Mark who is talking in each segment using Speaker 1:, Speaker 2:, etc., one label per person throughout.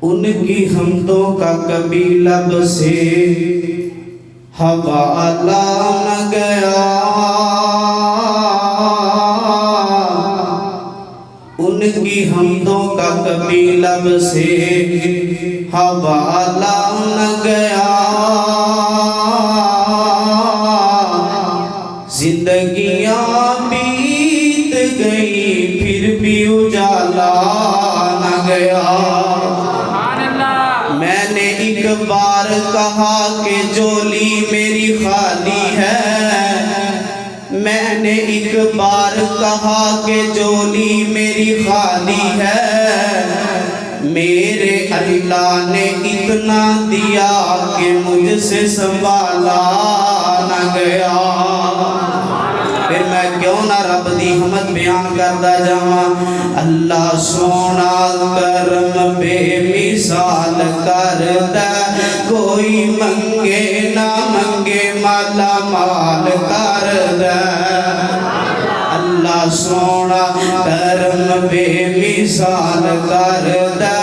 Speaker 1: ان کی حمدوں کا کبھی لب سے حوالہ نہ گیا، ان کی حمدوں کا کبھی لب سے حوالہ نہ گیا، زندگیاں بیت گئی پھر بھی اجالا نہ گیا۔ میں نے ایک بار کہا کہ جولی میری خالی ہے، میں نے ایک بار کہا کہ جولی میری خالی ہے، میرے اللہ نے اتنا دیا کہ مجھ سے سنبھالا نہ گیا۔ پھر میں کیوں نہ رب دی حمد بیان کردا جاواں۔ اللہ سونا کرم بے مثال کردا، کوئی منگے نہ منگے مالا مال کردا۔ اللہ سونا کرم بے مثال کردا،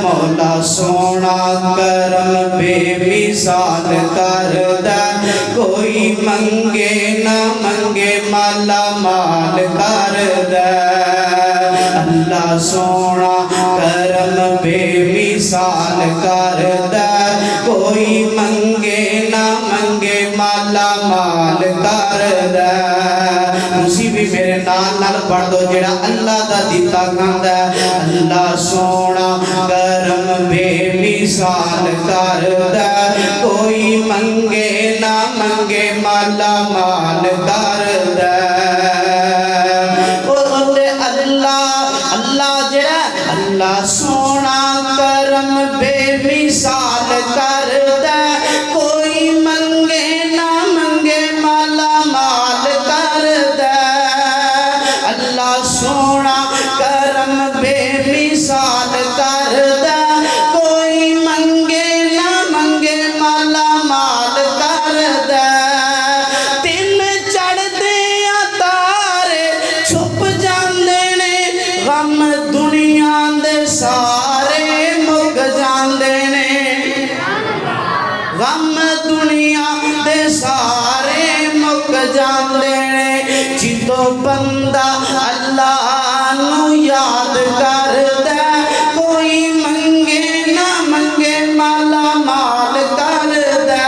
Speaker 1: مولا سونا کرم بے مثال کردا، کوئی منگے نہ منگے مالا مال کردا۔ اللہ سونا کرم بے مثال کردا، کوئی منگے نہ منگے مالا مال کردا۔ تسی بھی میرے نال نال پڑھ دو جڑا اللہ دا دیتا کھاندا ہے۔ اللہ سونا کرم بے مثال کردا، کوئی منگے نہ منگے مالا مال کردا۔ اللہ جڑا اللہ سونا کرم بے مثال کردا، کوئی منگے نہ منگے مالا مال کردا۔ اللہ سونا کرم بے مثال کردا، کوئی منگے نہ منگے مالا مال کردا۔ دن چڑھدے تارے چھپ جاندے نے، غم دنیا دے سارے مک جاندے نے، غم دنیا دے سارے مک جاندے نے۔ جدوں بندہ اللہ نو یاد کردا، کوئی منگے نہ منگے مالا مال کردا۔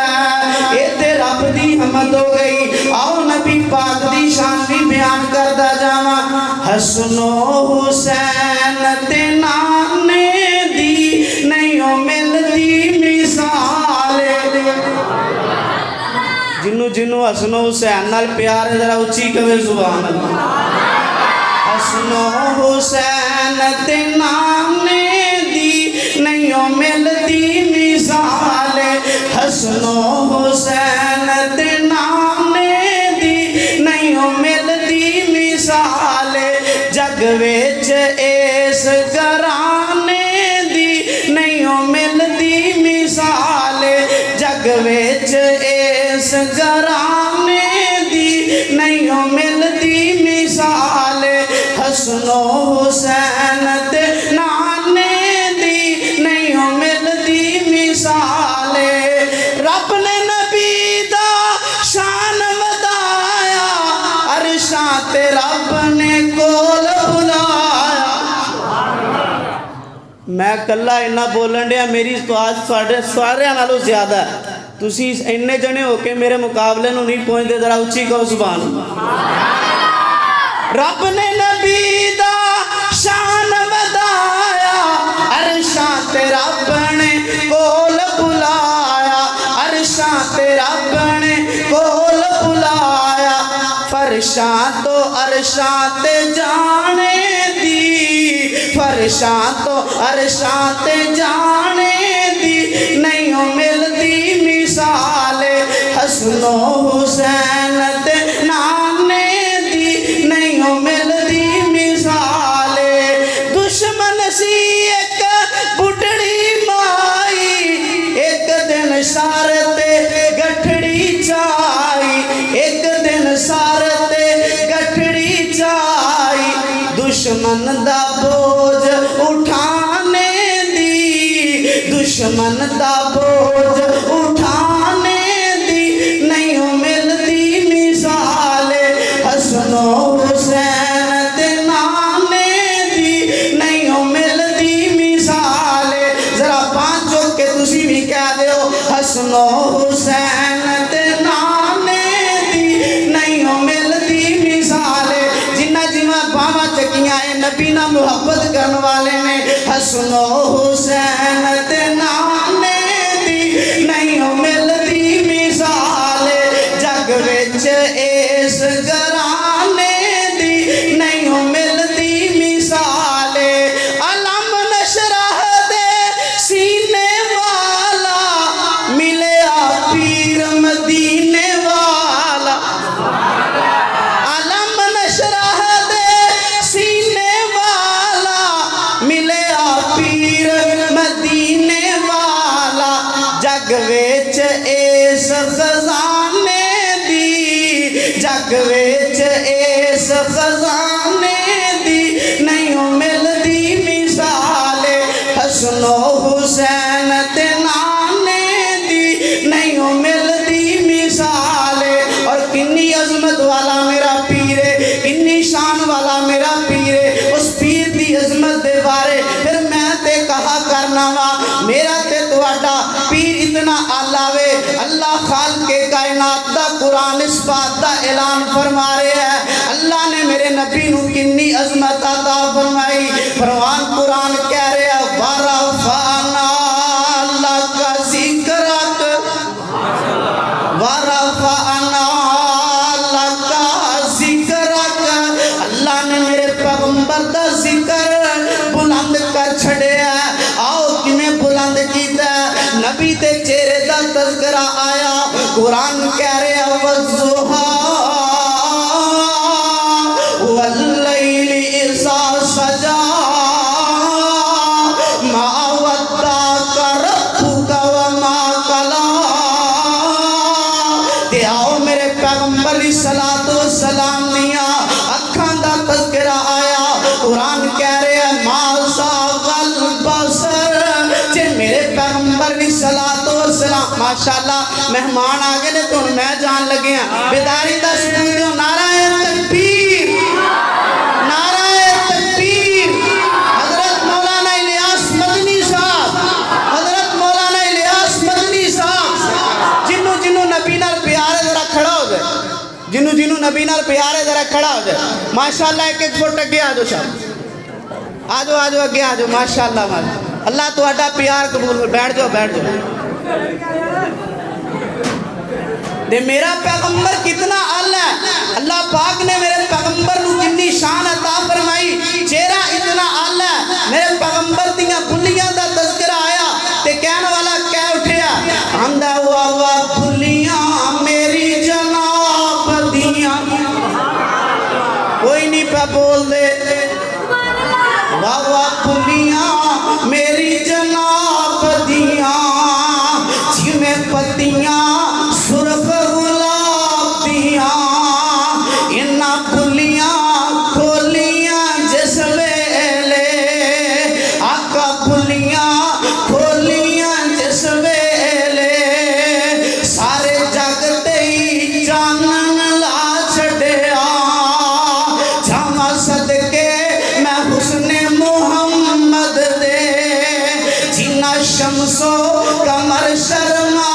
Speaker 1: اے تے رب دی حمد ہو گئی۔ آؤ نبی پاک دی شان بھی بیان کردا جاواں۔ حسن و حسین تے نانے دی نہیں ملدی مثال، جنوں حسن و حسین نال پیار ہے ذرا اچھی کہے سبحان اللہ۔ حسن و حسین تے نانے دی نہیں ملدی مثال، حسن و حسین تے نانے دی نہیں ملدی مثال۔ جگ وچ اس گھرانے دی نہیں ملدی مثال، جگ وچ اس گھرانے دی نہیں ملدی مثال۔ حسن و حسین تے نانے دی نہیں ملدی مثال۔ رب نے نبی دا شان ودایا، عرشاں تے رب نے کول بلایا۔ میں کلا اینا بولن دیا، میری آج سارے نالوں زیادہ ہے۔ تسی اینے جنے ہو کے میرے مقابلے نو نہیں پہنچ دے، ذرا اچھی کہو سبحان اللہ۔ رب نے نبی دا شان ودایا، عرشاں تے رب نے کول بلایا، عرشاں تے رب نے کول بلایا۔ فرشاں تو عرشاں تے جانے دی، فرشاں تو عرشاں تے جانے دی نہیں ملدی مثال۔ حسن و حسین تے نانے دی نہیں ملدی مثال۔ دشمن سی ایک بڑھڑی مائی، ایک دن سار تے گٹھڑی چائی، ایک دن سار تے گٹھڑی چائی۔ دشمن دا بوجھ اٹھانے دی، दुश्मन दा बोझ उठाने दी नहीं मिलती मिसाल हसनो हुसैन दे नाने दी नहीं मिलती मिसाल जरा पांचों के तुसी भी कह दो हसनो हुसैन दे नाने दी नहीं मिलती मिसाल जिन्ना जिन्ना बावा चकियां नबी ना मुहब्बत करने वाले ने हसनो हुसैन दे नाने दी नहीं मिलती मिसाल जग विच इस घराने दी नहीं मिलती मिसाल अलम नशरह दे सीने वाला मिले पीर मदीने वाला अलम नशरह दे सीने वाला मिले पीर मदीने वाला जग विच इस खजाने दी जग विच इस खजाने दी नहीं मिलती मिसाल हसनो हुसैन ते नाने दी नहीं मिलती मिसाल और किन्नी अजमत वाला मेरा पीर है किन्नी शान वाला मेरा पीर है उस पीर दी अजमत दे बारे फिर मैं ते कहा करना वा मेरा ते तुहाडा पीर इतना आला वे अल्लाह खालिक के कायनात दा कुरान इस बात दा ऐलान फरमा रहा है अल्लाह ने मेरे नबी नू किन्नी अजमत अता फरमाई फरमान कुरान कह रहा है वरफाना लका जिक्रक वरफाना लका जिक्रक अल्लाह ने मेरे पैगंबर दा जिक्र बुलंद कर छड़िया आओ किवें बुलंद कीता नबी ते चेहरे दा तज़किरा आया कुरान कह रहा वज़ुहा वल्लैलि इज़ा सजा मा वद्दाका रब्बुका व मा कला ते आओ मेरे पैगंबर दी सलातो सलाम दिया अखां दा तज़किरा आया कुरान कह रहा मा ज़ागल बसर जे मेरे पैगंबर दी सलातो सलाम माशाअल्लाह मेहमान आ गए ने तो मैं जान लगे बेदारी दा सबूत दियो नाराए तकबीर नाराए तकबीर हजरत मौलाना इलियास मदनी साहब हजरत मौलाना इलियास मदनी साहब जिन्नू जिन्नू नबी नाल प्यार है जरा खड़ा हो जाए जिन्नू जिन्नू नबी नाल प्यार है जरा खड़ा हो जाए माशाअल्लाह एक एक फुट अगे आ जाओ साहब आ जाओ अगे आ जाओ माशाअल्लाह अल्लाह तुहाडा प्यार कबूल बैठ जाओ दे मेरा पैगंबर कितना आला है अल्लाह पाक ने मेरे पैगंबर नू कितनी शान अता फरमाई चेहरा इतना आला है मेरे पैगंबर दियां बुल्लियां दा तज़किरा आया ते कहने वाला कह उठया आंदा हुआ वा बुल्लियां मेरी जनाब दियां कोई नहीं पे बोल दे वाह वाह बुल्लियां मेरी जनाब दियां जिवें पत्तियां सुरख गुलाब दियां इन्ना बुल्लियां खोलियां जिस वेले आका बुल्लियां खोलियां जिस वेले सारे जग ते ही चानन ला छड़िया जावां सदके मैं हुस्ने मुहम्मद दे जिन्ना शमसो कमर शर्मा